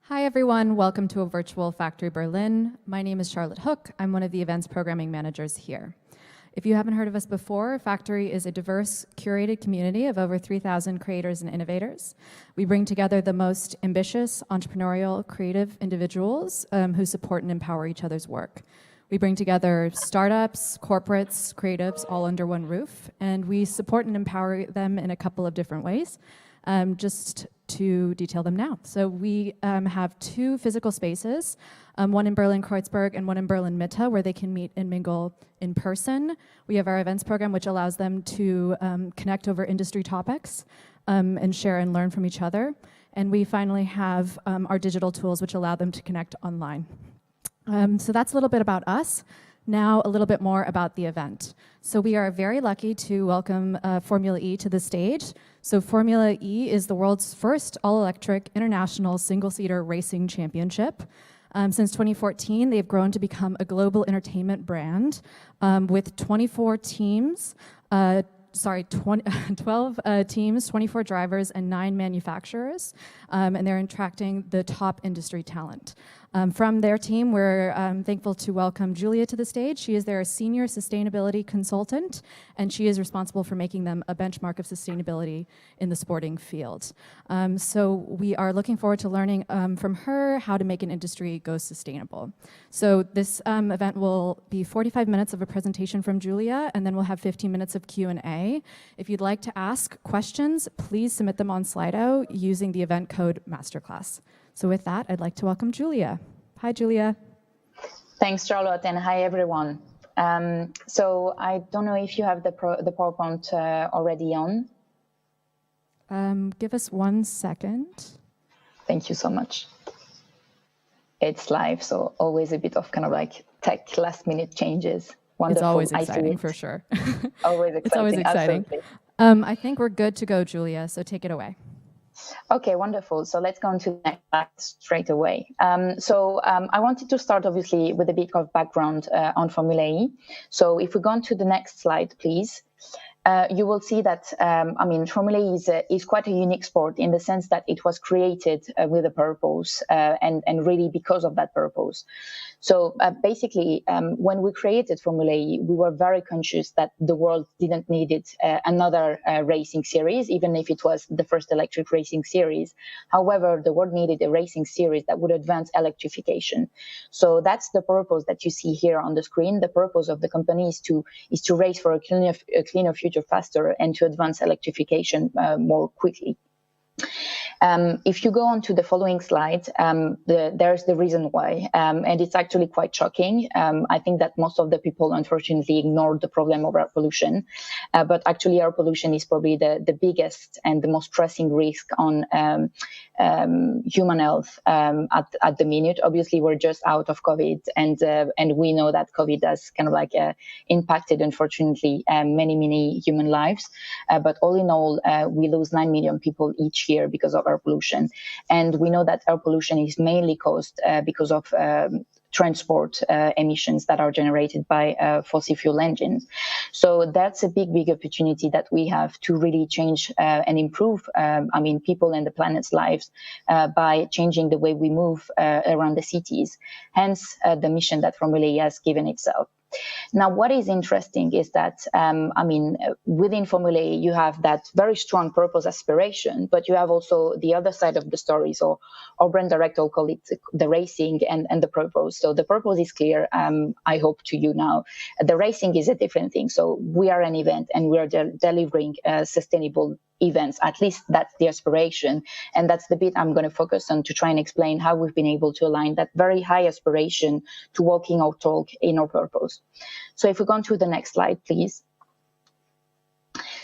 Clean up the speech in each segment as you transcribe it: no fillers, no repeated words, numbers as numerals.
Hi everyone, welcome to a virtual Factory Berlin. My name is Charlotte Hook. I'm one of the events programming managers here. If you haven't heard of us before, Factory is a diverse, curated community of over 3,000 creators and innovators. We bring together the most ambitious, entrepreneurial, creative individuals who support and empower each other's work. We bring together startups, corporates, creatives, all under one roof, and we support and empower them in a couple of different ways. Just to detail them now. So we have two physical spaces, one in Berlin-Kreuzberg and one in Berlin-Mitte, where they can meet and mingle in person. We have our events program, which allows them to connect over industry topics and share and learn from each other. And we finally have our digital tools, which allow them to connect online. So that's a little bit about us. Now a little bit more about the event. So we are very lucky to welcome Formula E to the stage. So Formula E is the world's first all-electric international single-seater racing championship. Since 2014, they've grown to become a global entertainment brand with 12 teams, 24 drivers, and 9 manufacturers, and they're attracting the top industry talent. From their team, we're thankful to welcome Julia to the stage. She is their Senior Sustainability Consultant, and she is responsible for making them a benchmark of sustainability in the sporting field. So we are looking forward to learning from her how to make an industry go sustainable. So this event will be 45 minutes of a presentation from Julia, and then we'll have 15 minutes of Q&A. If you'd like to ask questions, please submit them on Slido using the event code Masterclass. So with that, I'd like to welcome Julia. Hi, Julia. Thanks, Charlotte, and hi, everyone. So I don't know if you have the PowerPoint already on. Give us 1 second. Thank you so much. It's live, so always a bit of kind of like tech last-minute changes. Wonderful. It's always exciting, for sure. Always exciting. It's always exciting. I think we're good to go, Julia, so take it away. Okay, wonderful. So let's go on to the next slide straight away. I wanted to start, obviously, with a bit of background on Formula E. So if we go on to the next slide, please. You will see that, Formula E is quite a unique sport in the sense that it was created with a purpose and really because of that purpose. So basically, when we created Formula E, we were very conscious that the world didn't need another racing series, even if it was the first electric racing series. However, the world needed a racing series that would advance electrification. So that's the purpose that you see here on the screen. The purpose of the company is to race for a cleaner future faster and to advance electrification more quickly. If you go on to the following slide, there's the reason why, and it's actually quite shocking. I think that most of the people, unfortunately, ignore the problem of air pollution, but actually air pollution is probably the biggest and the most pressing risk on human health at the minute. Obviously, we're just out of COVID, and we know that COVID has kind of like impacted, unfortunately, many human lives. But all in all, we lose 9 million people each year because of air pollution. And we know that air pollution is mainly caused because of transport emissions that are generated by fossil fuel engines. So that's a big opportunity that we have to really change and improve, people and the planet's lives by changing the way we move around the cities. Hence, the mission that Formula E has given itself. Now, what is interesting is that, within Formula E, you have that very strong purpose aspiration, but you have also the other side of the story. So our brand director will call it the racing and the purpose. So the purpose is clear, I hope, to you now. The racing is a different thing. So we are an event and we are delivering sustainable events. At least that's the aspiration. And that's the bit I'm going to focus on to try and explain how we've been able to align that very high aspiration to walking our talk in our purpose. So if we go on to the next slide, please.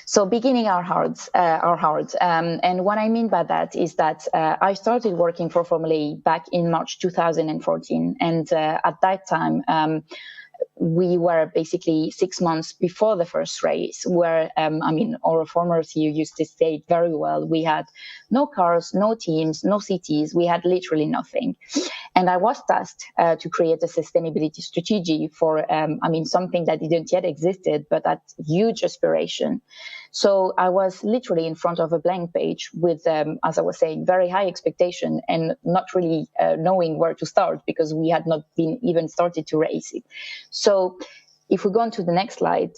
So beginning our hearts. And what I mean by that is that I started working for Formula E back in March 2014. And at that time, we were basically 6 months before the first race, where, our former CEO used to say it very well. We had no cars, no teams, no cities. We had literally nothing. And I was tasked to create a sustainability strategy for, something that didn't yet existed, but at huge aspiration. So I was literally in front of a blank page with, as I was saying, very high expectation and not really knowing where to start because we had not been even started to raise it. So if we go on to the next slide,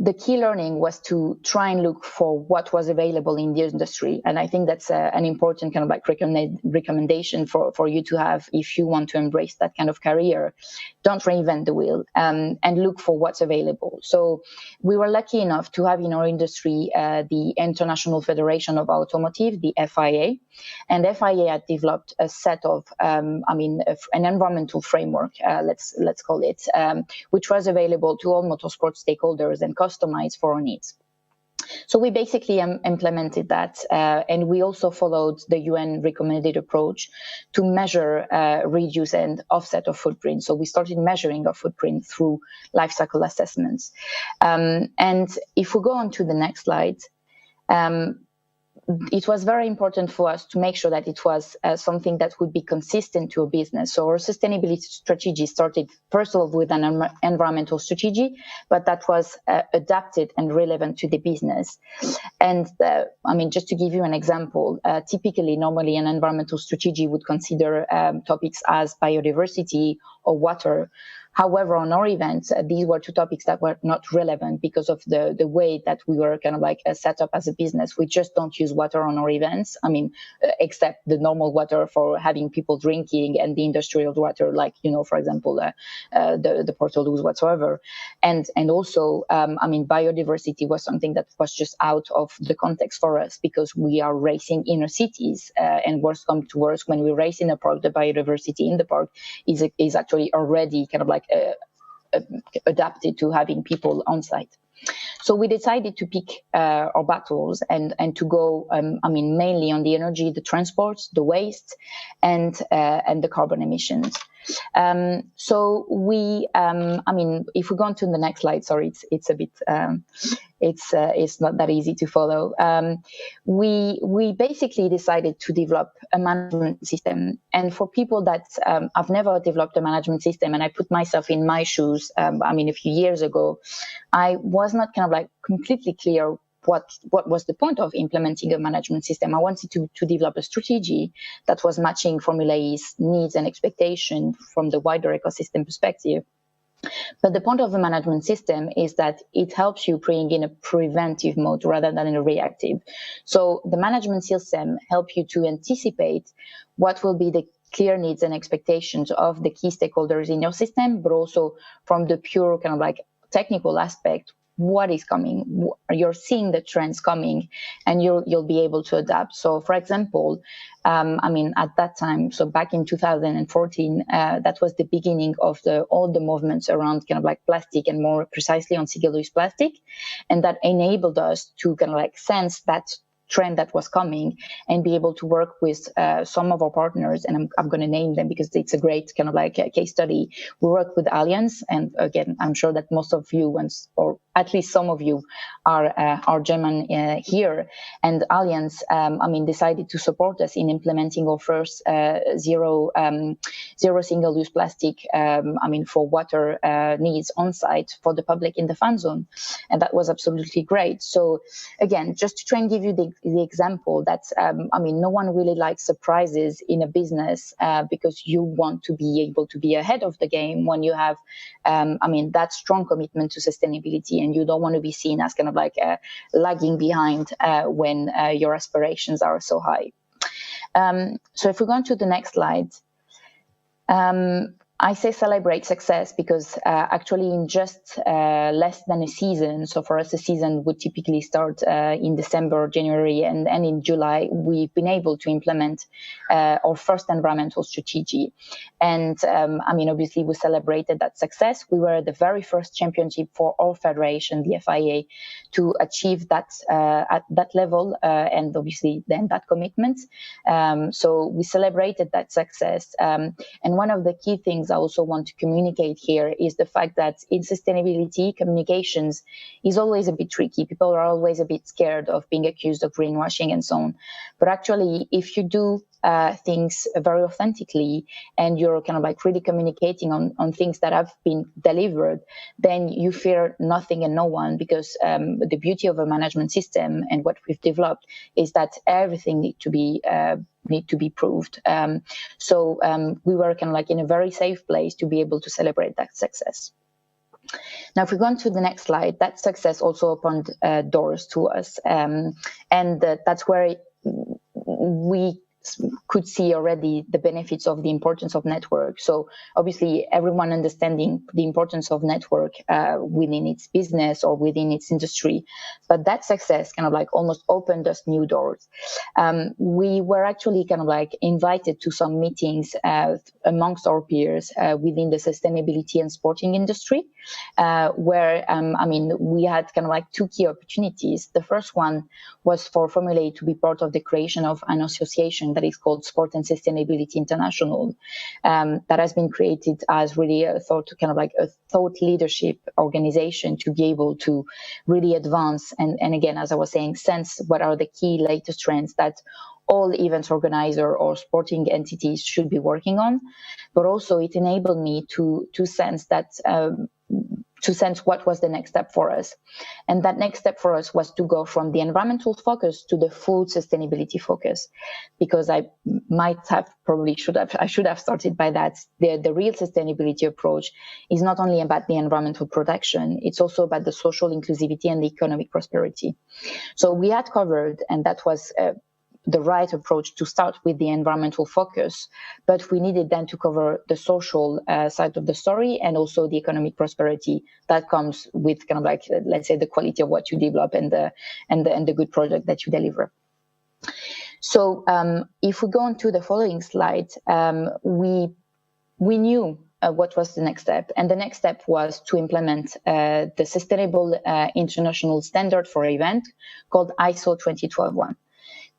the key learning was to try and look for what was available in the industry. And I think that's an important kind of like recommendation for you to have if you want to embrace that kind of career. Don't reinvent the wheel, and look for what's available. So we were lucky enough to have in our industry the International Federation of Automotive, the FIA. And FIA had developed a set of, an environmental framework, let's call it, which was available to all motorsport stakeholders and customized for our needs. So we basically implemented that, and we also followed the UN recommended approach to measure, reduce, and offset our footprint. So we started measuring our footprint through life cycle assessments. And if we go on to the next slide, it was very important for us to make sure that it was something that would be consistent to a business. So our sustainability strategy started first of all with an environmental strategy, but that was adapted and relevant to the business. And just to give you an example, typically, normally an environmental strategy would consider topics as biodiversity or water. However, on our events, these were two topics that were not relevant because of the way that we were kind of like set up as a business. We just don't use water on our events. Except the normal water for having people drinking and the industrial water, like, for example, the Portaloos whatsoever. And also, biodiversity was something that was just out of the context for us because we are racing inner cities, and worse come to worse, when we race in a park, the biodiversity in the park is actually already kind of like adapted to having people on site. So we decided to pick our battles and to go, mainly on the energy, the transport, the waste, and the carbon emissions. So we, if we go on to the next slide, sorry, it's a bit, it's not that easy to follow. We basically decided to develop a management system. And for people that have never developed a management system, and I put myself in my shoes, a few years ago, I was not kind of like completely clear what was the point of implementing a management system. I wanted to develop a strategy that was matching Formula E's needs and expectations from the wider ecosystem perspective. But the point of a management system is that it helps you bring in a preventive mode rather than in a reactive. So the management system helps you to anticipate what will be the clear needs and expectations of the key stakeholders in your system, but also from the pure kind of like technical aspect, what is coming. You're seeing the trends coming, and you'll be able to adapt. So, for example, at that time, so back in 2014, that was the beginning of all the movements around kind of like plastic, and more precisely on single-use plastic, and that enabled us to kind of like sense that trend that was coming and be able to work with some of our partners, and I'm going to name them because it's a great kind of like a case study. We work with Allianz, and again, I'm sure that most of you, or at least some of you, are German here, and Allianz, decided to support us in implementing our first zero single-use plastic, for water needs on site for the public in the fan zone, and that was absolutely great. So again, just to try and give you the example that, no one really likes surprises in a business because you want to be able to be ahead of the game when you have, that strong commitment to sustainability, and you don't want to be seen as kind of like lagging behind when your aspirations are so high. So if we go on to the next slide, I say celebrate success because actually in just less than a season, so for us a season would typically start in December, January, and in July, we've been able to implement our first environmental strategy. And obviously we celebrated that success. We were the very first championship for our federation, the FIA, to achieve that at that level, and obviously then that commitment. So we celebrated that success. And one of the key things I also want to communicate here is the fact that in sustainability, communications is always a bit tricky. People are always a bit scared of being accused of greenwashing and so on. But actually, if you do things very authentically and you're kind of like really communicating on things that have been delivered, then you fear nothing and no one, because the beauty of a management system and what we've developed is that everything need to be proved. So we were kind of like in a very safe place to be able to celebrate that success. Now, if we go on to the next slide, that success also opened doors to us, and that's where we could see already the benefits of the importance of network. So obviously everyone understanding the importance of network within its business or within its industry, but that success kind of like almost opened us new doors. We were actually kind of like invited to some meetings amongst our peers within the sustainability and sporting industry, where we had kind of like two key opportunities. The first one was for Formula E to be part of the creation of an association that is called Sport and Sustainability International, that has been created as really a thought leadership organization to be able to really advance and again, as I was saying, sense what are the key latest trends that all events organizer or sporting entities should be working on. But also it enabled me to sense that what was the next step for us. And that next step for us was to go from the environmental focus to the food sustainability focus, because I should have started by that. The real sustainability approach is not only about the environmental protection, it's also about the social inclusivity and the economic prosperity. So we had covered, and that was the right approach to start with the environmental focus, but we needed then to cover the social side of the story and also the economic prosperity that comes with kind of like, let's say, the quality of what you develop and the good product that you deliver. So if we go on to the following slide, we knew what was the next step, and the next step was to implement the Sustainable International Standard for event called ISO 20121.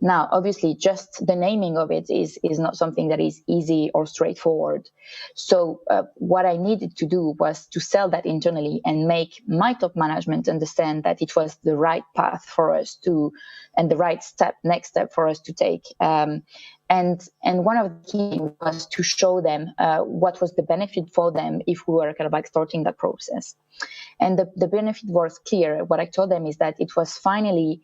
Now, obviously, just the naming of it is not something that is easy or straightforward. So what I needed to do was to sell that internally and make my top management understand that it was the right path for us to, and the right next step for us to take. And one of the key was to show them what was the benefit for them if we were kind of like starting that process. And the benefit was clear. What I told them is that it was finally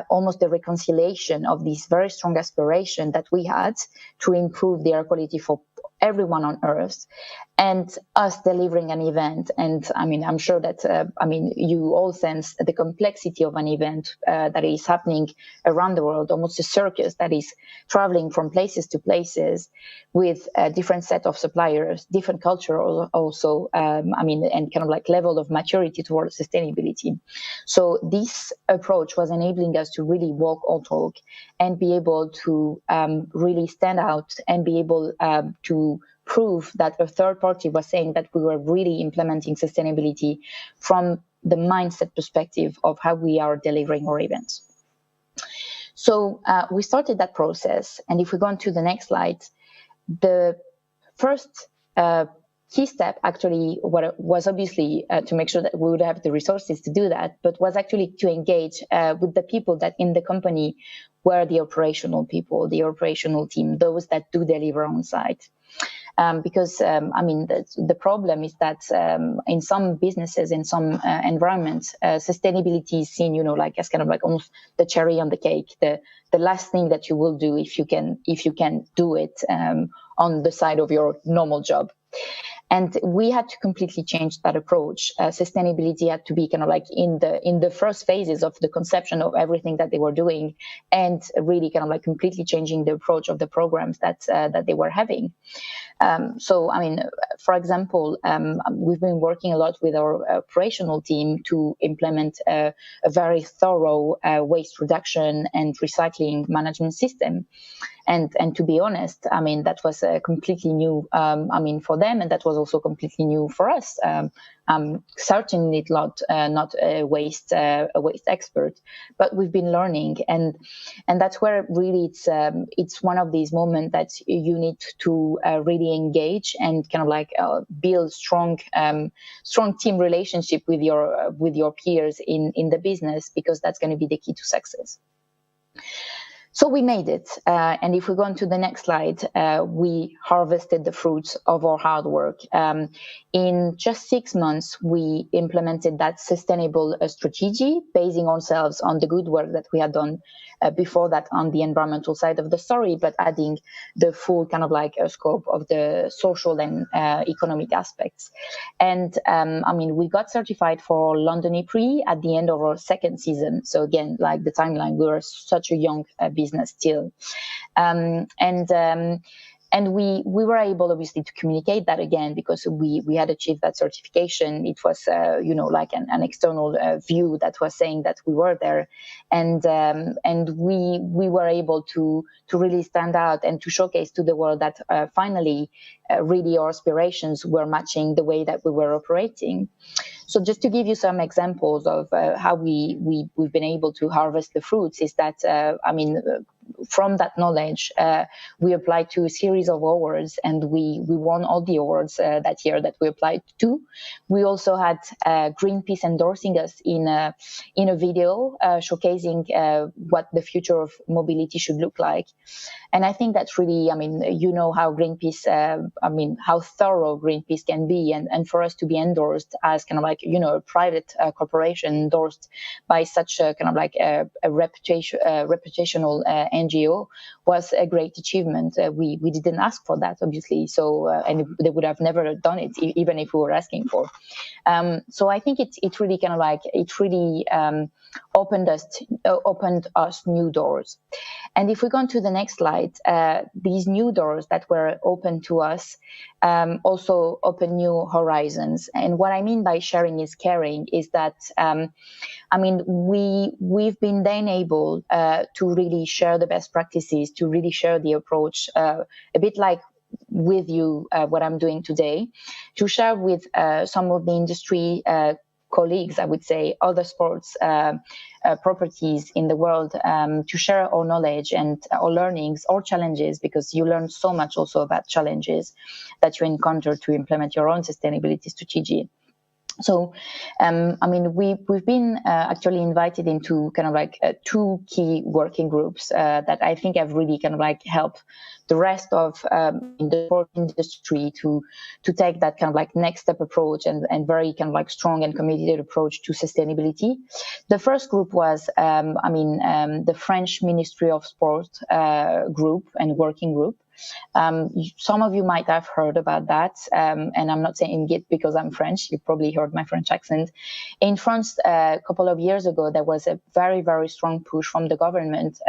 almost the reconciliation of this very strong aspiration that we had to improve the air quality for everyone on Earth, and us delivering an event. And I mean, I'm sure that you all sense the complexity of an event that is happening around the world, almost a circus that is traveling from places to places with a different set of suppliers, different culture also, and kind of like level of maturity towards sustainability. So this approach was enabling us to really walk our talk and be able to really stand out and be able to prove that a third party was saying that we were really implementing sustainability from the mindset perspective of how we are delivering our events. So we started that process. And if we go on to the next slide, the first key step actually was obviously to make sure that we would have the resources to do that, but was actually to engage with the people that in the company were the operational people, the operational team, those that do deliver on site. Because the problem is that in some businesses, in some environments, sustainability is seen, as kind of like almost the cherry on the cake, the last thing that you will do if you can do it on the side of your normal job. And we had to completely change that approach. Sustainability had to be kind of like in the first phases of the conception of everything that they were doing, and really kind of like completely changing the approach of the programs that they were having. For example, we've been working a lot with our operational team to implement a very thorough waste reduction and recycling management system. And to be honest, I mean, that was completely new, for them, and that was also completely new for us. I'm certainly not a waste expert, but we've been learning, and that's where really it's one of these moments that you need to really engage and kind of build strong team relationship with your peers in the business, because that's going to be the key to success. So we made it. And if we go on to the next slide, we harvested the fruits of our hard work. In just 6 months, we implemented that sustainable strategy, basing ourselves on the good work that we had done before that on the environmental side of the story, but adding the full kind of scope of the social and economic aspects. And we got certified for London EPRI at the end of our second season. So again, like the timeline, we were such a young business still. And we were able, obviously, to communicate that again, because we had achieved that certification. It was, an external view that was saying that we were there, and we were able to really stand out and to showcase to the world that finally, really our aspirations were matching the way that we were operating. So just to give you some examples of how we've been able to harvest the fruits, is that, from that knowledge, we applied to a series of awards, and we won all the awards that year that we applied to. We also had Greenpeace endorsing us in a video showcasing what the future of mobility should look like. And I think that's really, how Greenpeace, how thorough Greenpeace can be, and for us to be endorsed as kind of a private corporation endorsed by such a kind of a reputational NGO was a great achievement. We didn't ask for that, obviously, so and they would have never done it even if we were asking for. So I think it really kind of opened us new doors. And if we go on to the next slide, these new doors that were open to us also open new horizons. And what I mean by sharing is caring is that we've been then able to really share the best practices, to really share the approach, a bit like with you, what I'm doing today, to share with some of the industry colleagues, I would say, other sports properties in the world, to share our knowledge and our learnings, our challenges, because you learn so much also about challenges that you encounter to implement your own sustainability strategy. So, we've been actually invited into kind of two key working groups that I think have really kind of helped the rest of the sport industry to take that kind of next step approach and very kind of strong and committed approach to sustainability. The first group was, the French Ministry of Sport group and working group. Some of you might have heard about that, and I'm not saying it because I'm French. You probably heard my French accent. In France, a couple of years ago, there was a very, very strong push from the government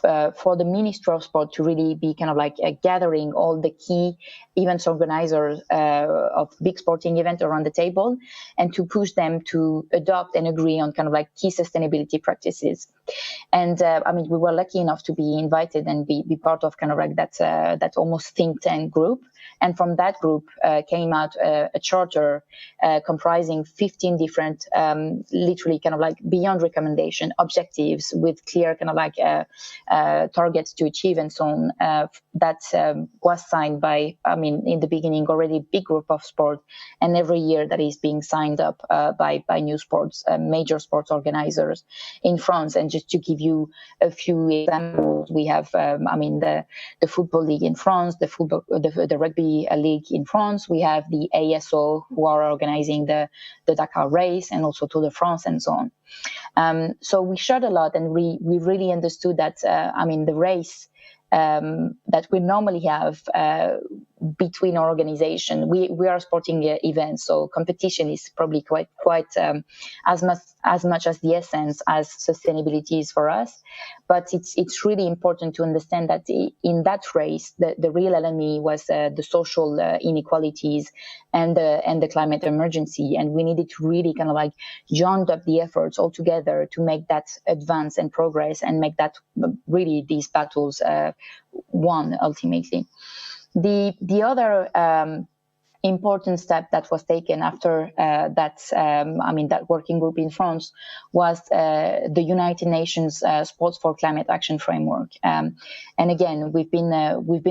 for the Ministry of Sport to really be kind of gathering all the key events organizers of big sporting events around the table, and to push them to adopt and agree on kind of key sustainability practices. And we were lucky enough to be invited and be part of kind of that almost think tank group. And from that group came out a charter comprising 15 different, literally kind of beyond recommendation objectives with clear kind of targets to achieve and so on. That was signed by, in the beginning, already a big group of sport, and every year that is being signed up by new sports, major sports organizers in France. And just to give you a few examples, we have, the Football League in France, the Rugby League in France. We have the ASO, who are organizing the Dakar race, and also Tour de France and so on. So we shared a lot, and we really understood that, the race that we normally have between our organization. We are sporting events, so competition is probably quite as much as the essence as sustainability is for us. But it's really important to understand that in that race, the real enemy was the social inequalities and the climate emergency, and we needed to really kind of like join up the efforts all together to make that advance and progress and make that really these battles won ultimately. The other important step that was taken after that working group in France was the United Nations Sports for Climate Action Framework. And again, we've been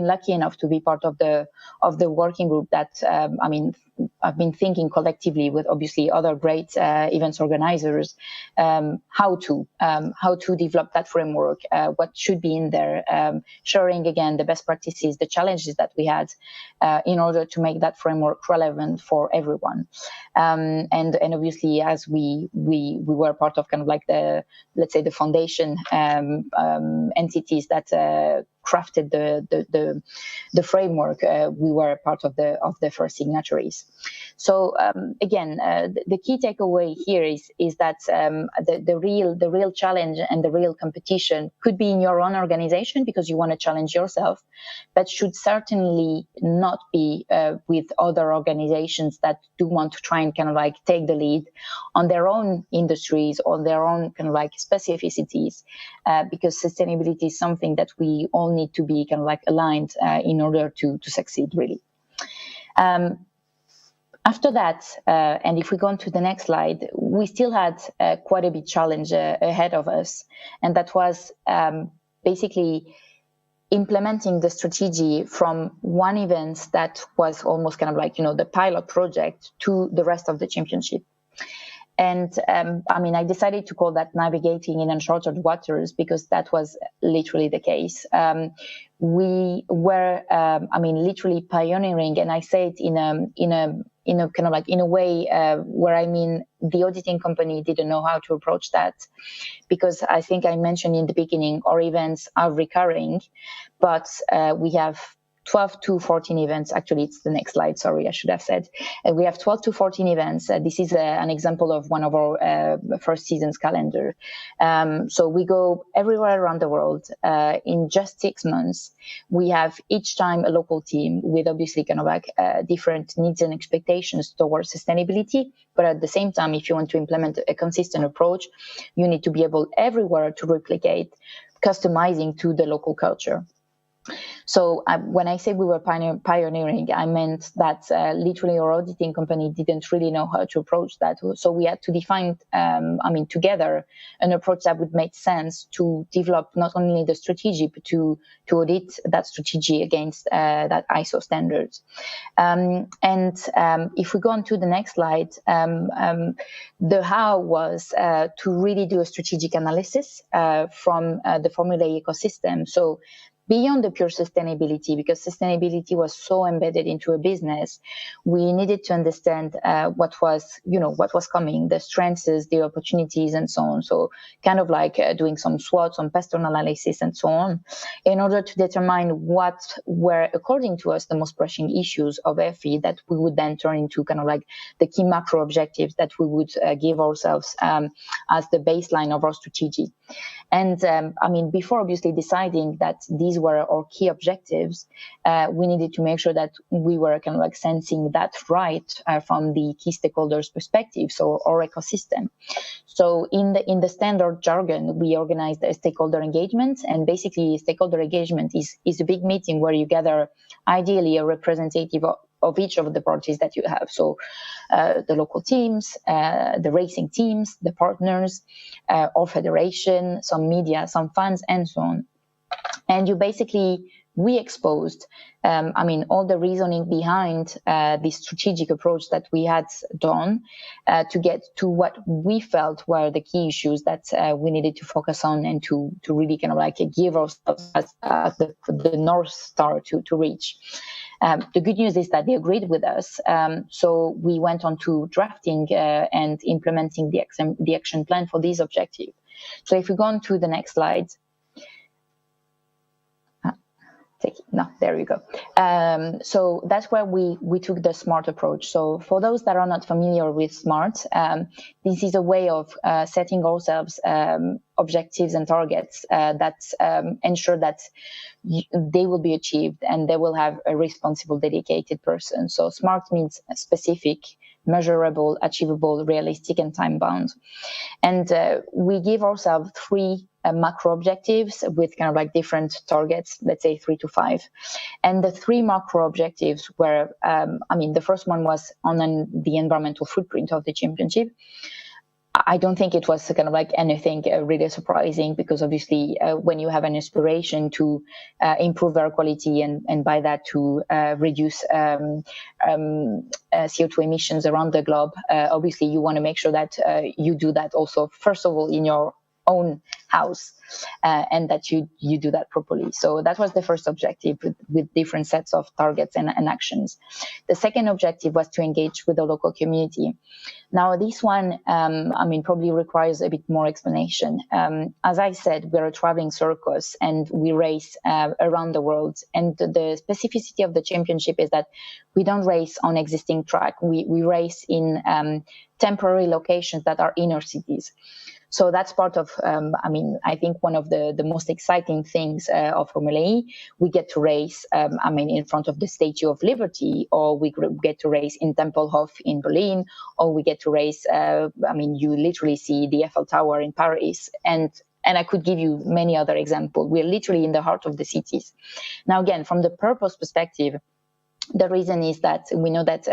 lucky enough to be part of the working group that I've been thinking collectively with obviously other great events organizers how to develop that framework, what should be in there, sharing again the best practices, the challenges that we had in order to make that framework relevant for everyone. And obviously, as we were part of kind of like the, let's say, the foundation entities that crafted the framework, we were part of the first signatories. So again, the key takeaway here is that the real challenge and the real competition could be in your own organization because you want to challenge yourself, but should certainly not be with other organizations that do want to try and kind of like take the lead on their own industries or their own kind of like specificities, because sustainability is something that we all need to be kind of like aligned in order to succeed really. After that, and if we go on to the next slide, we still had quite a big challenge ahead of us, and that was basically implementing the strategy from one event that was almost kind of like, the pilot project to the rest of the championship. And I decided to call that navigating in uncharted waters because that was literally the case. We were, literally pioneering, and I say it in a kind of like in a way where the auditing company didn't know how to approach that, because I think I mentioned in the beginning our events are recurring, but we have 12 to 14 events. Actually, it's the next slide. Sorry, I should have said. We have 12 to 14 events. This is an example of one of our first season's calendar. So we go everywhere around the world in just 6 months. We have each time a local team with obviously kind of like different needs and expectations towards sustainability. But at the same time, if you want to implement a consistent approach, you need to be able everywhere to replicate, customizing to the local culture. So when I say we were pioneering, I meant that literally our auditing company didn't really know how to approach that. So we had to define, together an approach that would make sense to develop not only the strategy, but to audit that strategy against that ISO standards. If we go on to the next slide, the how was to really do a strategic analysis from the Formula E ecosystem. So beyond the pure sustainability, because sustainability was so embedded into a business, we needed to understand what was coming, the strengths, the opportunities, and so on. So kind of like doing some SWOT, some pattern analysis, and so on, in order to determine what were, according to us, the most pressing issues of FE that we would then turn into kind of like the key macro objectives that we would give ourselves as the baseline of our strategy. And before obviously deciding that these were our key objectives, we needed to make sure that we were kind of like sensing that right from the key stakeholders' perspective, so our ecosystem. So in the standard jargon, we organized a stakeholder engagement, and basically stakeholder engagement is a big meeting where you gather ideally a representative of each of the parties that you have. So the local teams, the racing teams, the partners, our federation, some media, some fans, and so on. And we exposed, all the reasoning behind the strategic approach that we had done to get to what we felt were the key issues that we needed to focus on and to really kind of like give ourselves the North Star to reach. The good news is that they agreed with us. So we went on to drafting and implementing the action plan for these objectives. So if we go on to the next slide. No, there you go. So that's where we took the SMART approach. So for those that are not familiar with SMART, this is a way of setting ourselves objectives and targets that ensure that they will be achieved and they will have a responsible, dedicated person. So SMART means specific, measurable, achievable, realistic, and time-bound. And we give ourselves three macro objectives with kind of like different targets, let's say 3 to 5. And the three macro objectives were, the first one was on the environmental footprint of the championship. I don't think it was kind of like anything really surprising, because obviously when you have an aspiration to improve air quality and by that to reduce CO2 emissions around the globe, obviously you want to make sure that you do that also, first of all, in your own house, and that you do that properly. So that was the first objective, with different sets of targets and actions. The second objective was to engage with the local community. Now, this one, probably requires a bit more explanation. As I said, we're a traveling circus and we race around the world. And the specificity of the championship is that we don't race on existing track. We race in temporary locations that are inner cities. So that's part of, I think one of the most exciting things of Formula E. We get to race, in front of the Statue of Liberty, or we get to race in Tempelhof in Berlin, or we get to race, you literally see the Eiffel Tower in Paris. And I could give you many other examples. We're literally in the heart of the cities. Now, again, from the purpose perspective, the reason is that we know that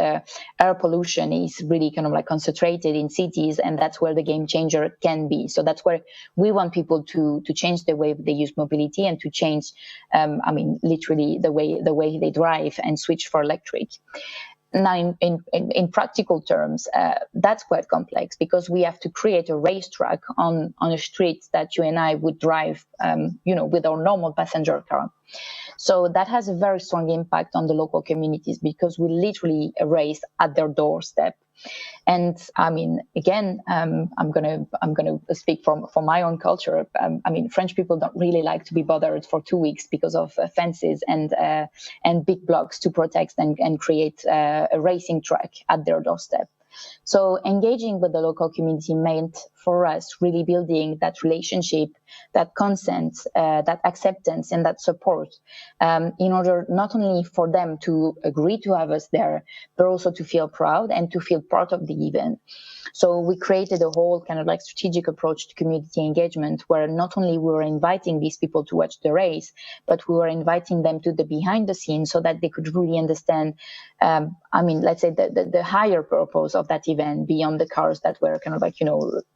air pollution is really kind of like concentrated in cities, and that's where the game changer can be. So that's where we want people to change the way they use mobility and to change, literally the way they drive and switch for electric. Now, in practical terms, that's quite complex, because we have to create a racetrack on a street that you and I would drive, with our normal passenger car. So that has a very strong impact on the local communities, because we literally race at their doorstep. And again, I'm gonna speak from my own culture. French people don't really like to be bothered for 2 weeks because of fences and big blocks to protect and create a racing track at their doorstep. So engaging with the local community meant for us really building that relationship, that consent, that acceptance, and that support, in order not only for them to agree to have us there, but also to feel proud and to feel part of the event. So we created a whole kind of like strategic approach to community engagement, where not only we were inviting these people to watch the race, but we were inviting them to the behind the scenes, so that they could really understand, let's say the higher purpose of that event, beyond the cars that were kind of like,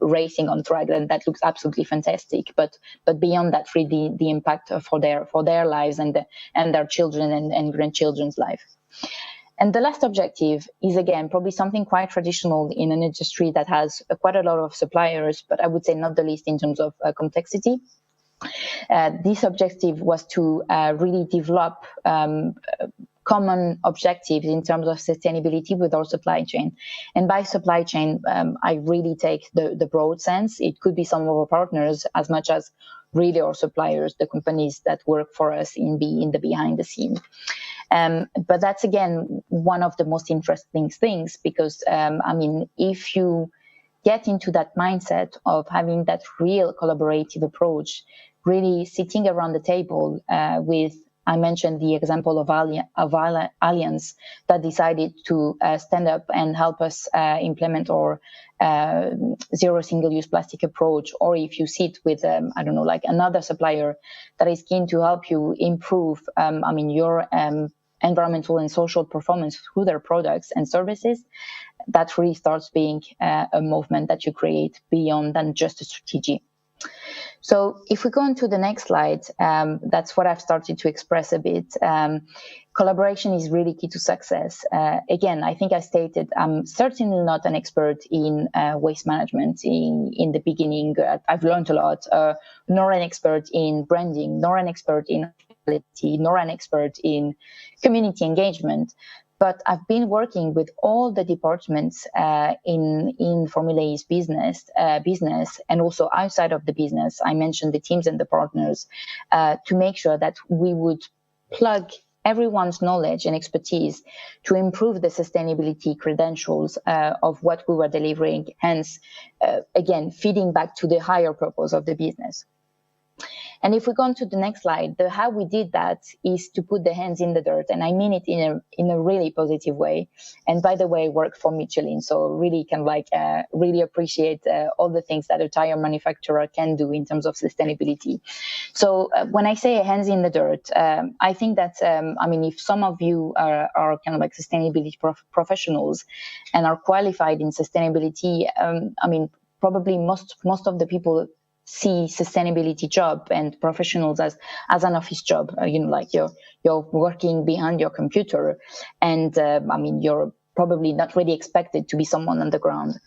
racing on track, and that looks absolutely fantastic. But beyond that, really the impact for their lives and their children and grandchildren's life. And the last objective is, again, probably something quite traditional in an industry that has quite a lot of suppliers, but I would say not the least in terms of complexity. This objective was to really develop common objectives in terms of sustainability with our supply chain. And by supply chain, I really take the broad sense. It could be some of our partners, as much as really our suppliers, the companies that work for us in the behind the scene. But that's, again, one of the most interesting things, because, if you get into that mindset of having that real collaborative approach, really sitting around the table with, I mentioned the example of Allianz that decided to stand up and help us implement our zero single-use plastic approach. Or if you sit with, another supplier that is keen to help you improve, your environmental and social performance through their products and services, that really starts being a movement that you create beyond than just a strategy. So if we go on to the next slide, that's what I've started to express a bit. Collaboration is really key to success. Again, I think I stated I'm certainly not an expert in waste management in the beginning. I've learned a lot, nor an expert in branding, nor an expert in quality, nor an expert in community engagement. But I've been working with all the departments in Formula E's business, and also outside of the business. I mentioned the teams and the partners to make sure that we would plug everyone's knowledge and expertise to improve the sustainability credentials of what we were delivering, hence, again, feeding back to the higher purpose of the business. And if we go on to the next slide, how we did that is to put the hands in the dirt, and I mean it in a really positive way. And by the way, I work for Michelin, so really can really appreciate all the things that a tire manufacturer can do in terms of sustainability. So when I say hands in the dirt, I think that if some of you are kind of like sustainability professionals and are qualified in sustainability, probably most of the people see sustainability job and professionals as an office job. You're working behind your computer, and you're probably not really expected to be someone on the ground.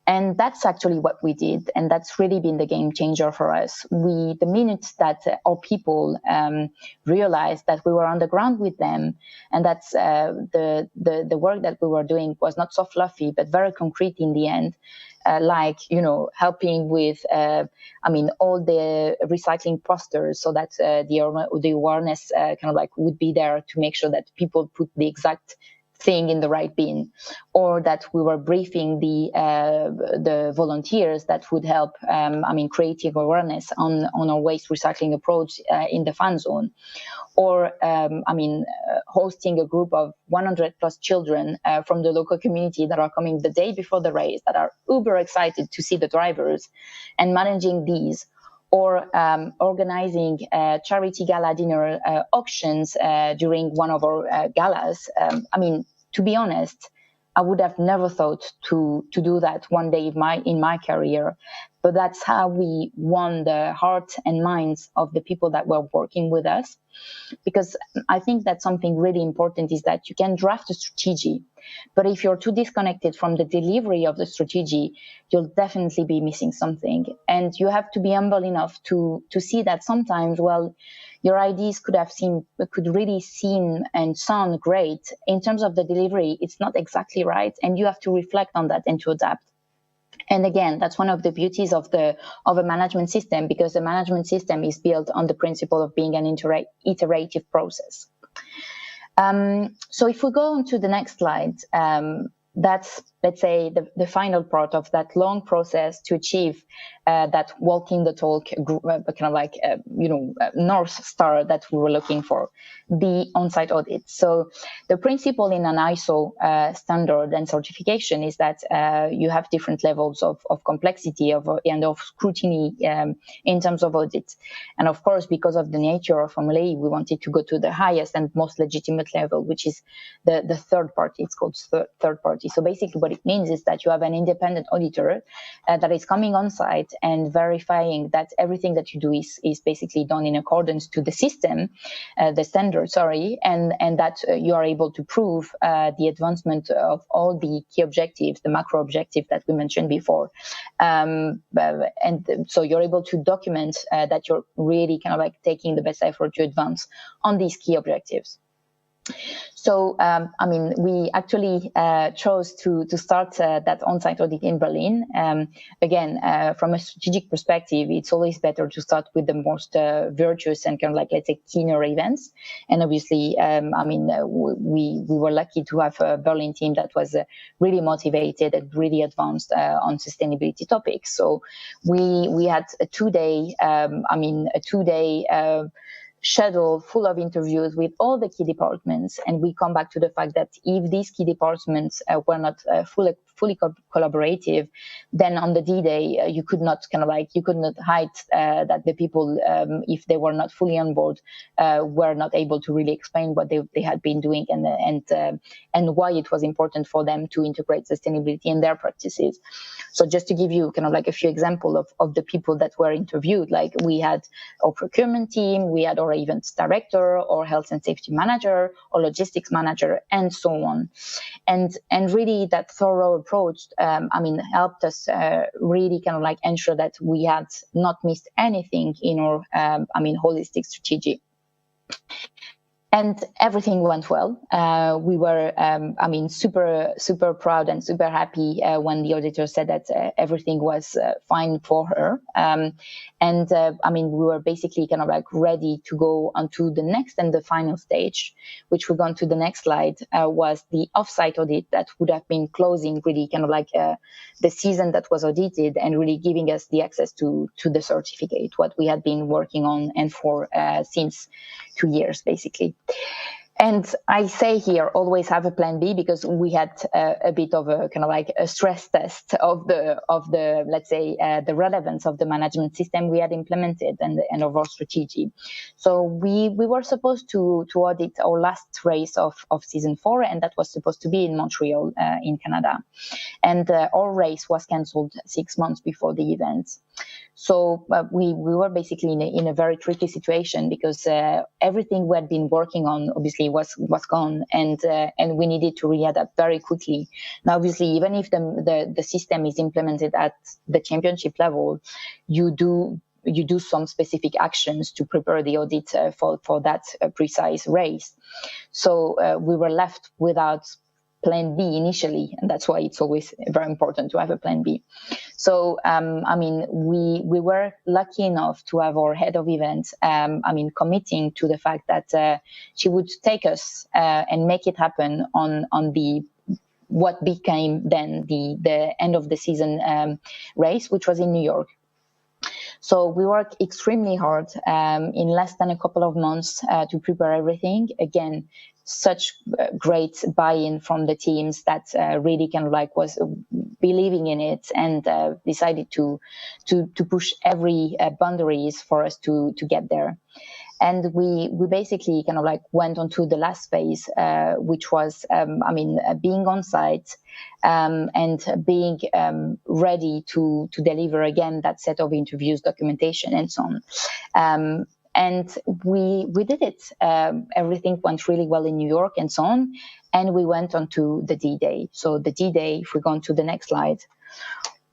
And that's actually what we did, and that's really been the game changer for us. The minute that our people realized that we were on the ground with them, and that's the work that we were doing was not so fluffy, but very concrete in the end. Helping with, all the recycling posters, so that the awareness would be there to make sure that people put the exact thing in the right bin, or that we were briefing the volunteers that would help, creative awareness on our waste recycling approach in the fan zone, or hosting a group of 100 plus children from the local community that are coming the day before the race, that are uber excited to see the drivers, and managing these, or organizing charity gala dinner auctions during one of our galas. To be honest, I would have never thought to do that one day in my career, but that's how we won the hearts and minds of the people that were working with us. Because I think that something really important is that you can draft a strategy, but if you're too disconnected from the delivery of the strategy, you'll definitely be missing something. And you have to be humble enough to see that sometimes, your ideas could really seem and sound great. In terms of the delivery, it's not exactly right, and you have to reflect on that and to adapt. And again, that's one of the beauties of a management system, because the management system is built on the principle of being an iterative process. So if we go on to the next slide, that's, let's say, the final part of that long process to achieve that walking the talk, North Star that we were looking for, the on-site audit. So the principle in an ISO standard and certification is that you have different levels of complexity and of scrutiny in terms of audit. And of course, because of the nature of Formula E, we wanted to go to the highest and most legitimate level, which is the third party. It's called third party. So basically what it means is that you have an independent auditor that is coming on site and verifying that everything that you do is basically done in accordance to the system, the standard, and that you are able to prove the advancement of all the key objectives, the macro objective that we mentioned before. And so you're able to document that you're really taking the best effort to advance on these key objectives. So, we actually chose to start that on-site audit in Berlin. Again, from a strategic perspective, it's always better to start with the most virtuous and let's say, keener events. And obviously, we were lucky to have a Berlin team that was really motivated and really advanced on sustainability topics. So we had a two-day schedule full of interviews with all the key departments, and we come back to the fact that if these key departments were not fully collaborative, then on the D-Day you could not hide that the people, if they were not fully on board, were not able to really explain what they had been doing and why it was important for them to integrate sustainability in their practices. So just to give you a few examples of the people that were interviewed, we had our procurement team, we had our events director, or health and safety manager, or logistics manager, and so on. And really that thorough approach, helped us really ensure that we had not missed anything in our, holistic strategy. And everything went well. We were, super proud and super happy when the auditor said that everything was fine for her. We were basically kind of like ready to go onto the next and the final stage, which we've gone to the next slide, was the offsite audit that would have been closing really kind of like the season that was audited and really giving us the access to the certificate, what we had been working on and for since 2 years, basically. And I say here, always have a plan B, because we had a bit of a kind of like a stress test of the let's say the relevance of the management system we had implemented and of our strategy. So we were supposed to audit our last race of season 4, and that was supposed to be in Montreal in Canada. And our race was cancelled 6 months before the event. So we were basically in a very tricky situation, because everything we had been working on obviously was gone, and we needed to readapt very quickly. Now, obviously, even if the system is implemented at the championship level, you do some specific actions to prepare the audit for that precise race. So we were left without plan B initially, and that's why it's always very important to have a plan B. So, we were lucky enough to have our head of events, committing to the fact that she would take us and make it happen on the what became then the end of the season race, which was in New York. So we worked extremely hard in less than a couple of months to prepare everything. Again, such great buy-in from the teams that really kind of like was believing in it and decided to push every boundaries for us to get there. And we basically kind of like went on to the last phase, which was, being on site and being ready to deliver again that set of interviews, documentation, and so on. And we did it. Everything went really well in New York and so on. And we went on to the D-Day. So the D-Day, if we go on to the next slide,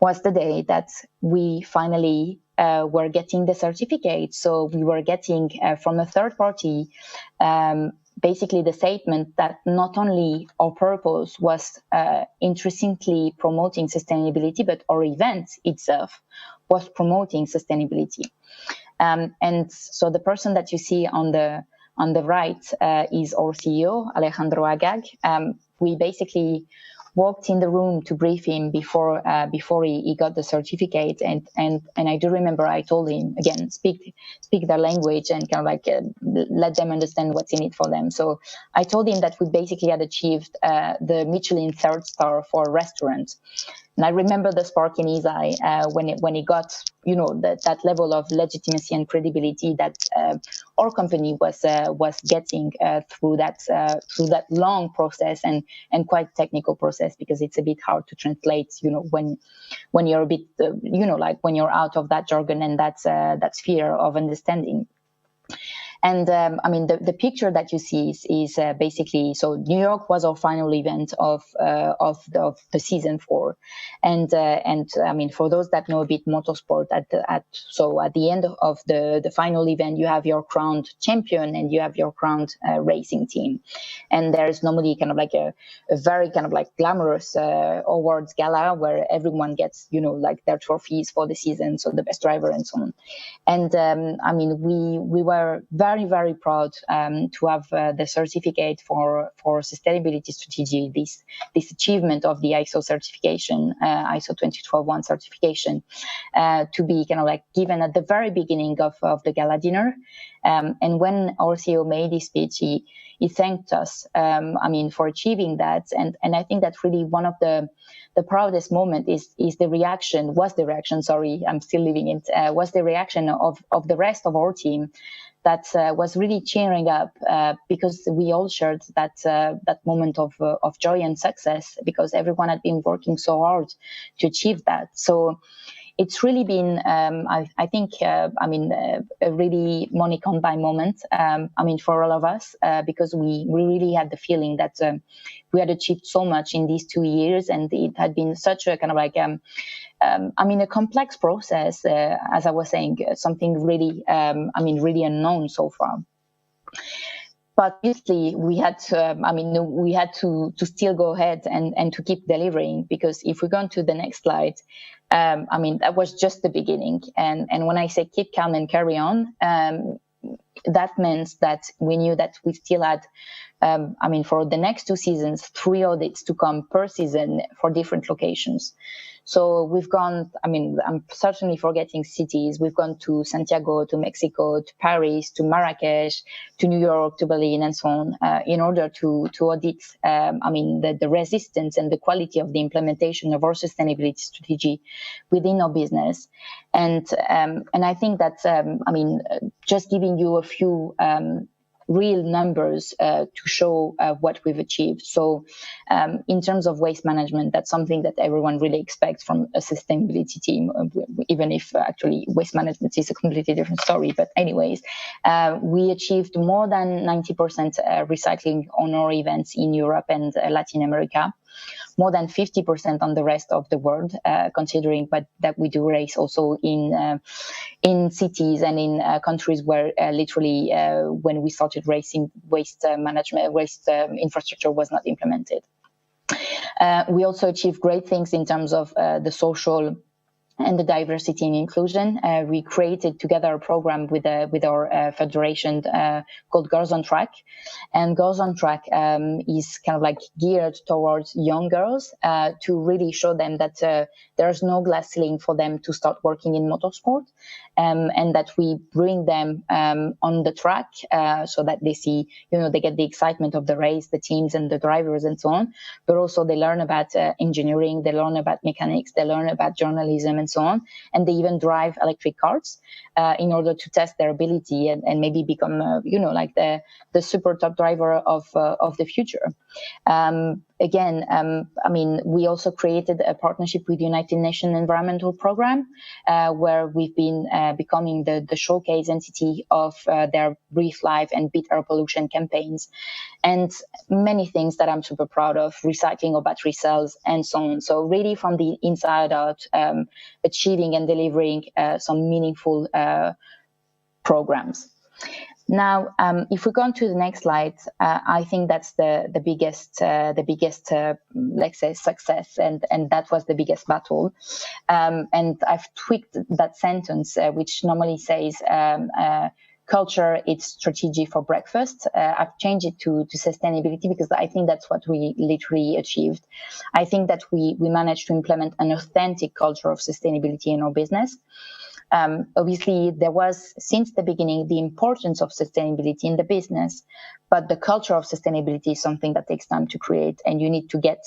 was the day that we finally were getting the certificate. So we were getting from a third party basically the statement that not only our purpose was intrinsically promoting sustainability, but our event itself was promoting sustainability. And so the person that you see on the right is our CEO, Alejandro Agag. We basically walked in the room to brief him before he got the certificate, and I do remember I told him, again, speak their language and kind of like let them understand what's in it for them. So I told him that we basically had achieved the Michelin 3rd star for a restaurant. And I remember the spark in his eye when he got, that level of legitimacy and credibility that our company was getting through that long process and quite technical process, because it's a bit hard to translate, when you're a bit, when you're out of that jargon and that sphere of understanding. And the picture that you see is basically, so New York was our final event of the season 4, and for those that know a bit motorsport, at the end of the final event, you have your crowned champion and you have your crowned racing team, and there's normally kind of like a very kind of like glamorous awards gala where everyone gets their trophies for the season, so the best driver and so on. And we were very, very proud to have the certificate for sustainability strategy, this achievement of the ISO certification, ISO 20121 certification, to be kind of like given at the very beginning of the gala dinner. And when our CEO made his speech, he thanked us, for achieving that. And I think that really one of the proudest moment was the reaction, I'm still living it, was the reaction of the rest of our team that was really cheering up because we all shared that moment of joy and success, because everyone had been working so hard to achieve that. So it's really been, I think, a really Monique Condé moment, for all of us, because we really had the feeling that we had achieved so much in these 2 years, and it had been such a kind of like, a complex process, as I was saying, something really, really unknown so far. but obviously we had to, we had to still go ahead and to keep delivering, because if we go on to the next slide, that was just the beginning. And when I say keep calm and carry on, that meant that we knew that we still had, for the next 2 seasons, 3 audits to come per season for different locations. So we've gone, I'm certainly forgetting cities. We've gone to Santiago, to Mexico, to Paris, to Marrakesh, to New York, to Berlin, and so on, in order to audit, the resistance and the quality of the implementation of our sustainability strategy within our business. And I think that, just giving you a few real numbers to show what we've achieved. So in terms of waste management, that's something that everyone really expects from a sustainability team, even if actually waste management is a completely different story. But anyways, we achieved more than 90% recycling on our events in Europe and Latin America. More than 50% on the rest of the world, considering that we do race also in cities and in countries where literally when we started racing, waste infrastructure was not implemented. We also achieved great things in terms of the social and the diversity and inclusion. We created together a program with our federation called Girls on Track. And Girls on Track is kind of like geared towards young girls to really show them that there's no glass ceiling for them to start working in motorsport, and that we bring them on the track so that they see, they get the excitement of the race, the teams and the drivers and so on, but also they learn about engineering, they learn about mechanics, they learn about journalism and so on, and they even drive electric cars in order to test their ability and maybe become, like the super top driver of the future. We also created a partnership with United Nations Environmental Program, where we've been becoming the showcase entity of their Breathe Life and Beat Air Pollution campaigns, and many things that I'm super proud of, recycling of battery cells and so on. So really from the inside out, achieving and delivering some meaningful programs. Now, if we go on to the next slide, I think that's the biggest, let's say, success, and that was the biggest battle. And I've tweaked that sentence, which normally says, culture, it's strategy for breakfast. I've changed it to sustainability, because I think that's what we literally achieved. I think that we managed to implement an authentic culture of sustainability in our business. Obviously, there was, since the beginning, the importance of sustainability in the business, but the culture of sustainability is something that takes time to create, and you need to get,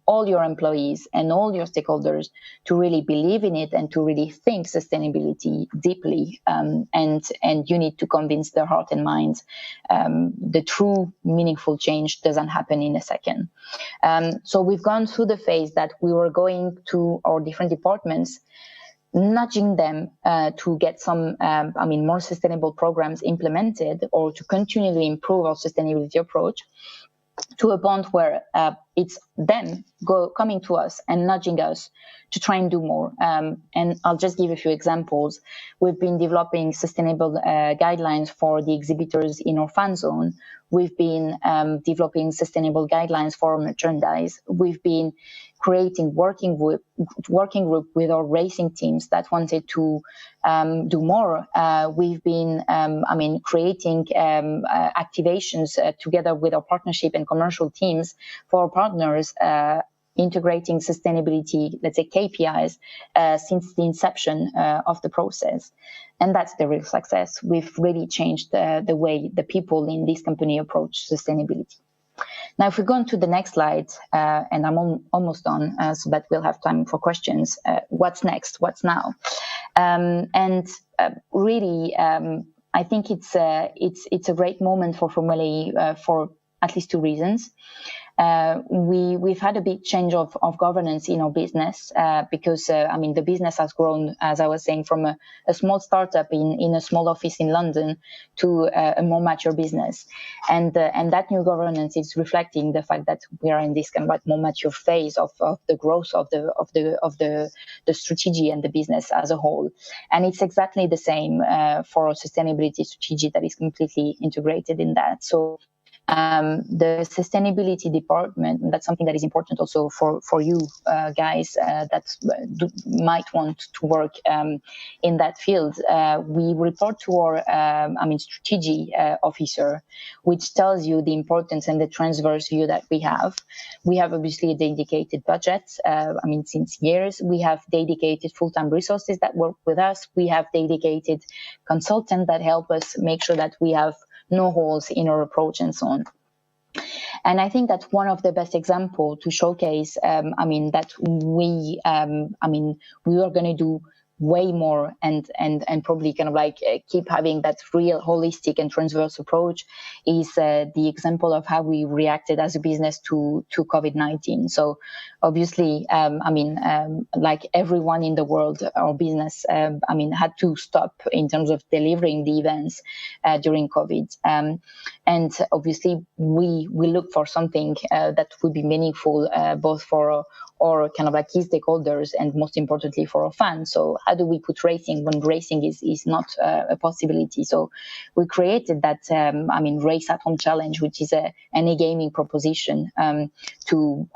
all your employees and all your stakeholders to really believe in it and to really think sustainability deeply, and you need to convince their heart and mind. The true meaningful change doesn't happen in a second. So we've gone through the phase that we were going to our different departments, nudging them to get some, more sustainable programs implemented, or to continually improve our sustainability approach, to a point where it's them coming to us and nudging us to try and do more. And I'll just give a few examples. We've been developing sustainable guidelines for the exhibitors in our fan zone. We've been developing sustainable guidelines for merchandise. We've been creating working group with our racing teams that wanted to do more. We've been, creating activations together with our partnership and commercial teams for our partners, integrating sustainability, let's say KPIs, since the inception of the process. And that's the real success. We've really changed the way the people in this company approach sustainability. Now, if we go on to the next slide, and I'm almost done, so that we'll have time for questions. What's next? What's now? Really, I think it's a great moment for Formula E for at least two reasons. We've had a big change of governance in our business because the business has grown, as I was saying, from a small startup in a small office in London to a more mature business, and that new governance is reflecting the fact that we are in this kind of like more mature phase of the growth of the strategy and the business as a whole. And it's exactly the same for our sustainability strategy that is completely integrated in that. So the sustainability department, that's something that is important also for you guys that might want to work in that field. We report to our strategy officer, which tells you the importance and the transverse view that we have. We have obviously a dedicated budget. Since years, we have dedicated full-time resources that work with us. We have dedicated consultants that help us make sure that we have no holes in our approach and so on. And I think that's one of the best examples to showcase, that we are going to do way more and probably kind of like keep having that real holistic and transverse approach is the example of how we reacted as a business to COVID-19. So obviously, like everyone in the world, our business, had to stop in terms of delivering the events during COVID. And obviously, we look for something that would be meaningful both for or kind of like key stakeholders and most importantly for our fans. So how do we put racing when racing is not a possibility? So we created that race at home challenge, which is an e-gaming proposition to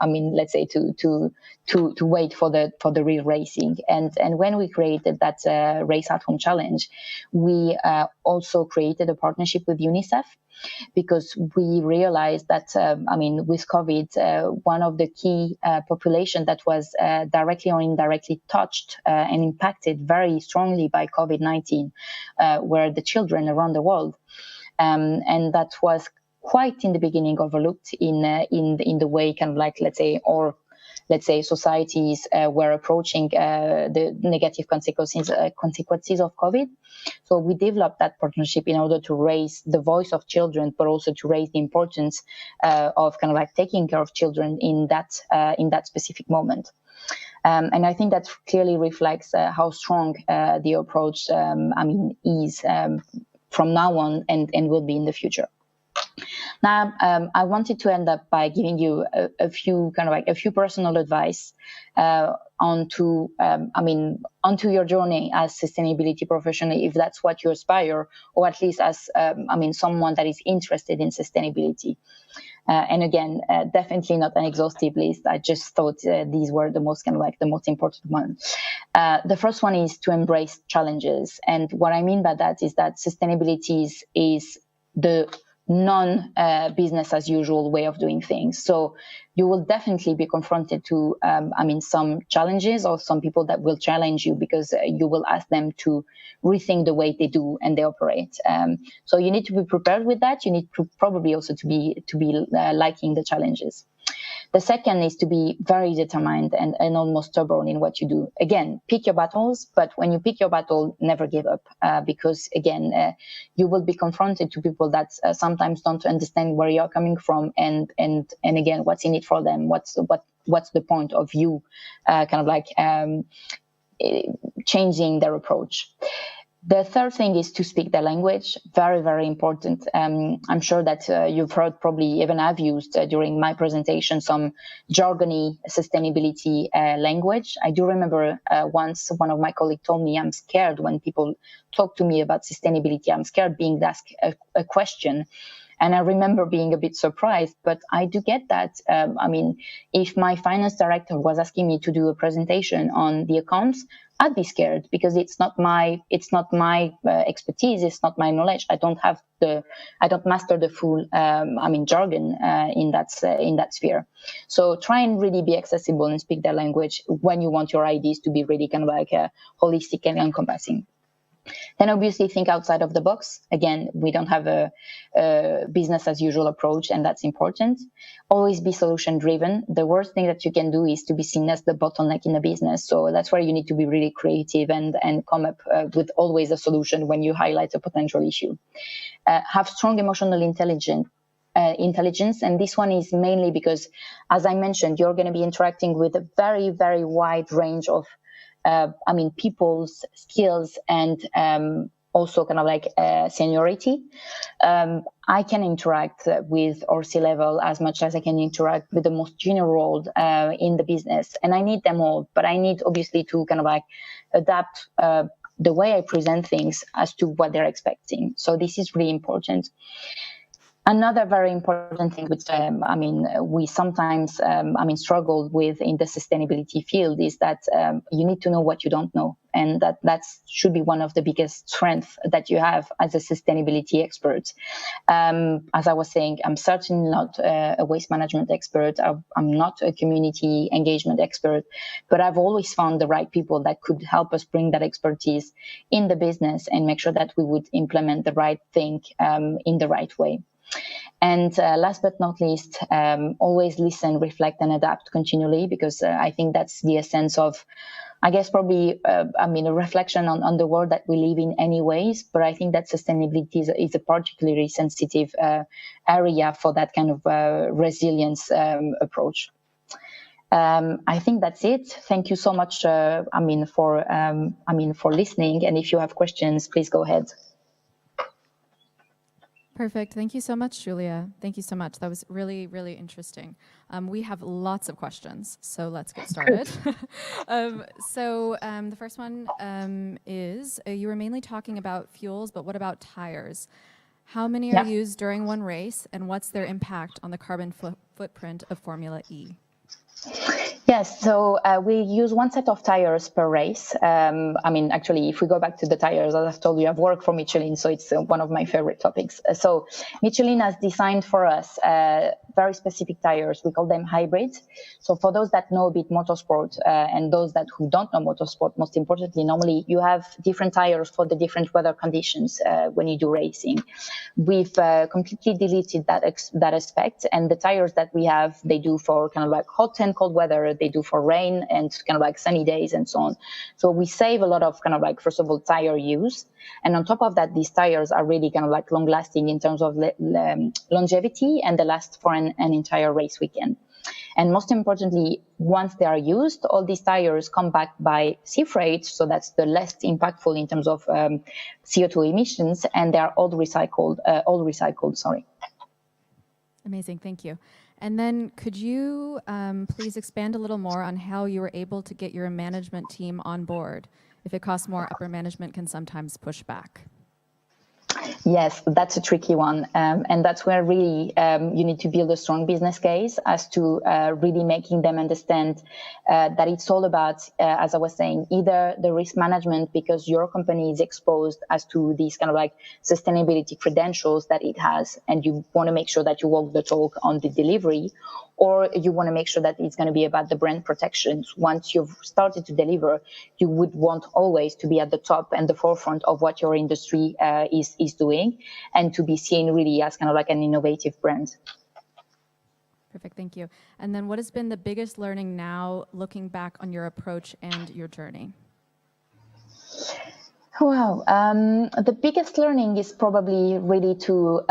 wait for the real racing. And when we created that race at home challenge, we also created a partnership with UNICEF, because we realized that, with COVID, one of the key population that was directly or indirectly touched and impacted very strongly by COVID-19 were the children around the world. And that was quite in the beginning overlooked in the way kind of like, let's say societies were approaching the negative consequences of COVID. So we developed that partnership in order to raise the voice of children, but also to raise the importance of kind of like taking care of children in that specific moment. And I think that clearly reflects how strong the approach is from now on and will be in the future. Now, I wanted to end up by giving you a few personal advice onto your journey as sustainability professional, if that's what you aspire, or at least as someone that is interested in sustainability. And again, definitely not an exhaustive list. I just thought these were the most important ones. The first one is to embrace challenges, and what I mean by that is that sustainability is the non-business as usual way of doing things. So you will definitely be confronted to, some challenges or some people that will challenge you because you will ask them to rethink the way they do and they operate. So you need to be prepared with that. You need to probably also to be liking the challenges. The second is to be very determined and almost stubborn in what you do. Again, pick your battles, but when you pick your battle, never give up, because again, you will be confronted to people that sometimes don't understand where you're coming from, and again, what's in it for them. What's the point of you, changing their approach. The third thing is to speak the language. Very, very important. I'm sure that you've heard, probably even I've used during my presentation, some jargony sustainability language. I do remember once one of my colleagues told me, I'm scared when people talk to me about sustainability. I'm scared being asked a question. And I remember being a bit surprised, but I do get that. If my finance director was asking me to do a presentation on the accounts, I'd be scared because it's not my expertise. It's not my knowledge. I don't master the full, jargon in that sphere. So try and really be accessible and speak their language when you want your ideas to be really kind of like holistic and encompassing. Then obviously think outside of the box. Again, we don't have a business as usual approach, and that's important. Always be solution driven. The worst thing that you can do is to be seen as the bottleneck in a business. So that's where you need to be really creative and come up with always a solution when you highlight a potential issue. Have strong emotional intelligence. intelligence. And this one is mainly because, as I mentioned, you're going to be interacting with a very, very wide range of, people's skills and also kind of like seniority. I can interact with our C-level as much as I can interact with the most junior role in the business. And I need them all, but I need obviously to kind of like adapt the way I present things as to what they're expecting. So this is really important. Another very important thing, which we sometimes struggle with in the sustainability field, is that you need to know what you don't know, and that should be one of the biggest strengths that you have as a sustainability expert. As I was saying, I'm certainly not a waste management expert. I'm not a community engagement expert, but I've always found the right people that could help us bring that expertise in the business and make sure that we would implement the right thing in the right way. And last but not least, always listen, reflect, and adapt continually, because I think that's the essence of, I guess, probably, a reflection on the world that we live in anyways. But I think that sustainability is a particularly sensitive area for that kind of resilience approach. I think that's it. Thank you so much, for listening. And if you have questions, please go ahead. Perfect. Thank you so much, Julia. Thank you so much. That was really, really interesting. We have lots of questions, so let's get started. The first one is, you were mainly talking about fuels, but what about tires? How many are used during one race, and what's their impact on the carbon footprint of Formula E? Yes, so we use one set of tires per race. Actually, if we go back to the tires, as I've told you, I've worked for Michelin, so it's one of my favorite topics. So Michelin has designed for us very specific tires. We call them hybrids. So for those that know a bit motorsport and those who don't know motorsport, most importantly, normally you have different tires for the different weather conditions when you do racing. We've completely deleted that aspect, and the tires that we have, they do for kind of like hot and cold weather. They do for rain and kind of like sunny days and so on. So we save a lot of kind of like, first of all, tire use. And on top of that, these tires are really kind of like long lasting in terms of longevity, and they last for an entire race weekend. And most importantly, once they are used, all these tires come back by sea freight. So that's the less impactful in terms of CO2 emissions, and they are all recycled. Amazing. Thank you. And then could you please expand a little more on how you were able to get your management team on board? If it costs more, upper management can sometimes push back. Yes, that's a tricky one. And that's where really you need to build a strong business case as to really making them understand that it's all about, as I was saying, either the risk management because your company is exposed as to these kind of like sustainability credentials that it has, and you want to make sure that you walk the talk on the delivery, or you want to make sure that it's going to be about the brand protections. Once you've started to deliver, you would want always to be at the top and the forefront of what your industry is doing, and to be seen really as kind of like an innovative brand. Perfect, thank you. And then what has been the biggest learning now, looking back on your approach and your journey? Wow. The biggest learning is probably really to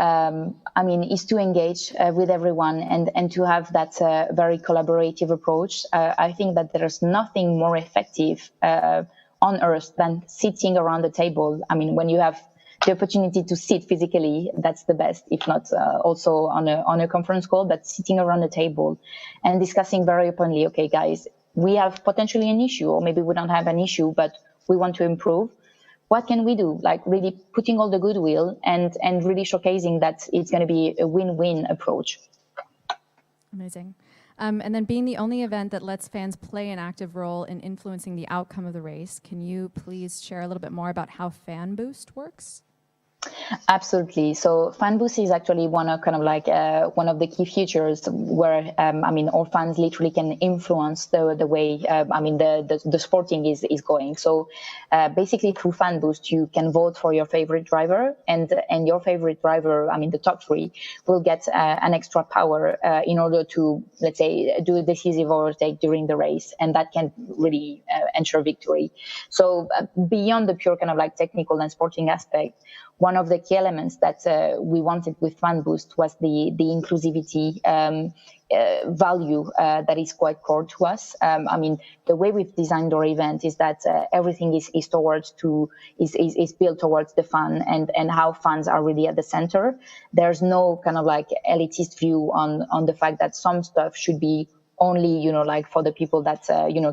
engage with everyone and to have that very collaborative approach. I think that there's nothing more effective on earth than sitting around the table. I mean, when you have the opportunity to sit physically, that's the best, if not also on a conference call, but sitting around the table and discussing very openly, okay, guys, we have potentially an issue, or maybe we don't have an issue, but we want to improve. What can we do? Like really putting all the goodwill and really showcasing that it's going to be a win-win approach. Amazing. And then being the only event that lets fans play an active role in influencing the outcome of the race, can you please share a little bit more about how Fan Boost works? Absolutely. So Fan Boost is actually one of the key features where our fans literally can influence the way the sporting is going. So basically through Fan Boost you can vote for your favorite driver, and your favorite driver, the top three, will get an extra power in order to, let's say, do a decisive overtake during the race, and that can really ensure victory. So beyond the pure kind of like technical and sporting aspect, one of the key elements that we wanted with Fan Boost was the inclusivity value that is quite core to us. I mean, the way we've designed our event is that everything is built towards the fan and how fans are really at the center. There's no kind of like elitist view on the fact that some stuff should be only, like for the people that,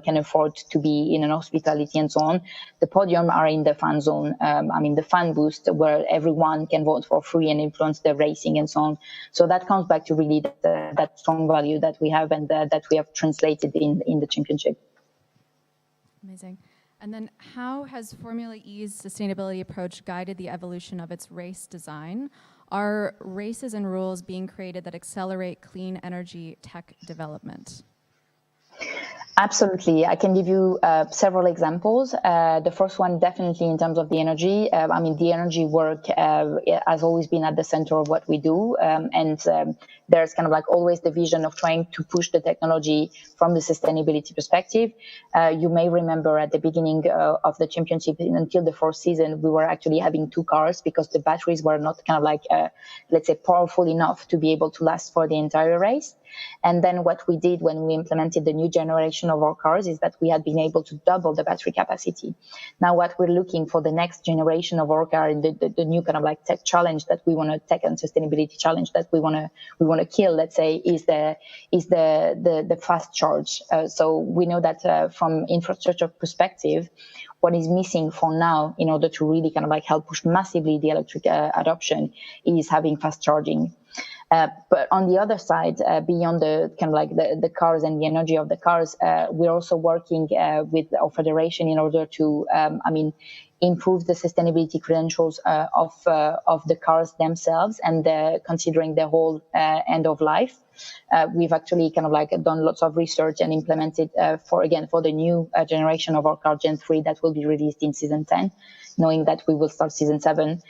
can afford to be in an hospitality and so on. The podium are in the fan zone. I mean, the fan boost where everyone can vote for free and influence the racing and so on. So that comes back to really that strong value that we have and that we have translated in the championship. Amazing. And then how has Formula E's sustainability approach guided the evolution of its race design? Are races and rules being created that accelerate clean energy tech development? Absolutely. I can give you several examples. The first one, definitely in terms of the energy. I mean, the energy work has always been at the center of what we do. And there's kind of like always the vision of trying to push the technology from the sustainability perspective. You may remember at the beginning of the championship, until the fourth season, we were actually having two cars because the batteries were not kind of like, let's say, powerful enough to be able to last for the entire race. And then what we did when we implemented the new generation of our cars is that we had been able to double the battery capacity. Now, what we're looking for the next generation of our car, and the new kind of like tech challenge that we want to tech and sustainability challenge that we want to kill, let's say, is the fast charge. So we know that from infrastructure perspective, what is missing for now in order to really kind of like help push massively the electric adoption is having fast charging. But on the other side, beyond the kind of like the cars and the energy of the cars, we're also working with our federation in order to, improve the sustainability credentials of the cars themselves and considering the whole end of life. We've actually kind of like done lots of research and implemented for the new generation of our car Gen 3 that will be released in season 10. Knowing that we will start season 7,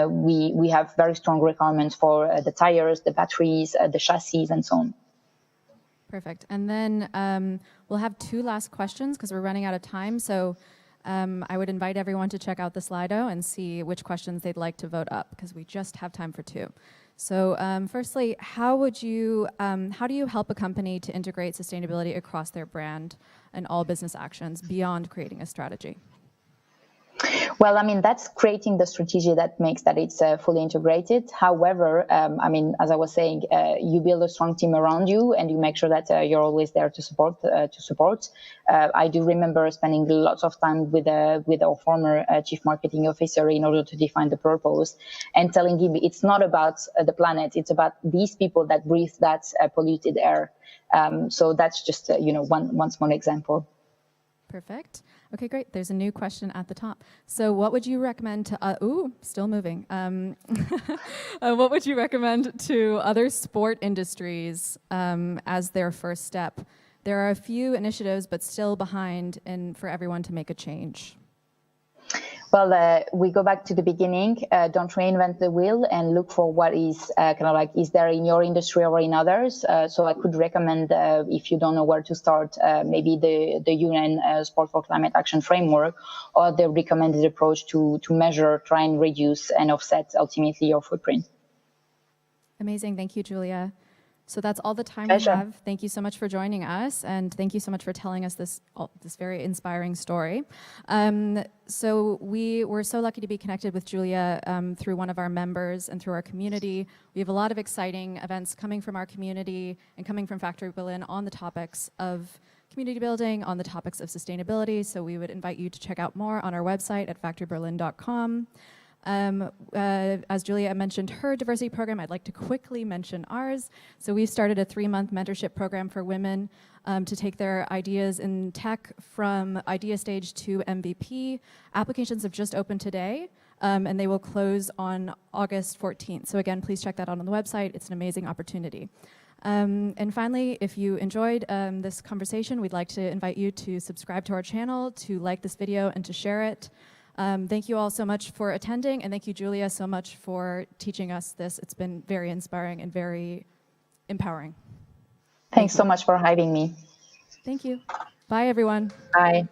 we have very strong requirements for the tires, the batteries, the chassis, and so on. Perfect. And then we'll have two last questions because we're running out of time. So I would invite everyone to check out the Slido and see which questions they'd like to vote up because we just have time for two. So firstly, how do you help a company to integrate sustainability across their brand and all business actions beyond creating a strategy? Well, I mean, that's creating the strategy that makes that it's fully integrated. However, as I was saying, you build a strong team around you and you make sure that you're always there to support. I do remember spending lots of time with our former chief marketing officer in order to define the purpose and telling him it's not about the planet. It's about these people that breathe that polluted air. So that's just, one small example. Perfect. Okay, great. There's a new question at the top. So what would you recommend to, still moving. What would you recommend to other sport industries as their first step? There are a few initiatives, but still behind for everyone to make a change. Well, we go back to the beginning. Don't reinvent the wheel and look for what is is there in your industry or in others. So I could recommend, if you don't know where to start, maybe the UN Sport for Climate Action Framework or the recommended approach to measure, try and reduce and offset ultimately your footprint. Amazing. Thank you, Julia. So that's all the time Pleasure. we have. Thank you so much for joining us, and thank you so much for telling us this very inspiring story. So we were so lucky to be connected with Julia through one of our members and through our community. We have a lot of exciting events coming from our community and coming from Factory Berlin on the topics of community building, on the topics of sustainability. So we would invite you to check out more on our website at factoryberlin.com. As Julia mentioned her diversity program, I'd like to quickly mention ours. So we've started a 3-month mentorship program for women to take their ideas in tech from idea stage to MVP. Applications have just opened today, and they will close on August 14th. So again, please check that out on the website. It's an amazing opportunity. And finally, if you enjoyed this conversation, we'd like to invite you to subscribe to our channel, to like this video, and to share it. Thank you all so much for attending, and thank you, Julia, so much for teaching us this. It's been very inspiring and very empowering. Thanks so much for having me. Thank you. Bye, everyone. Bye.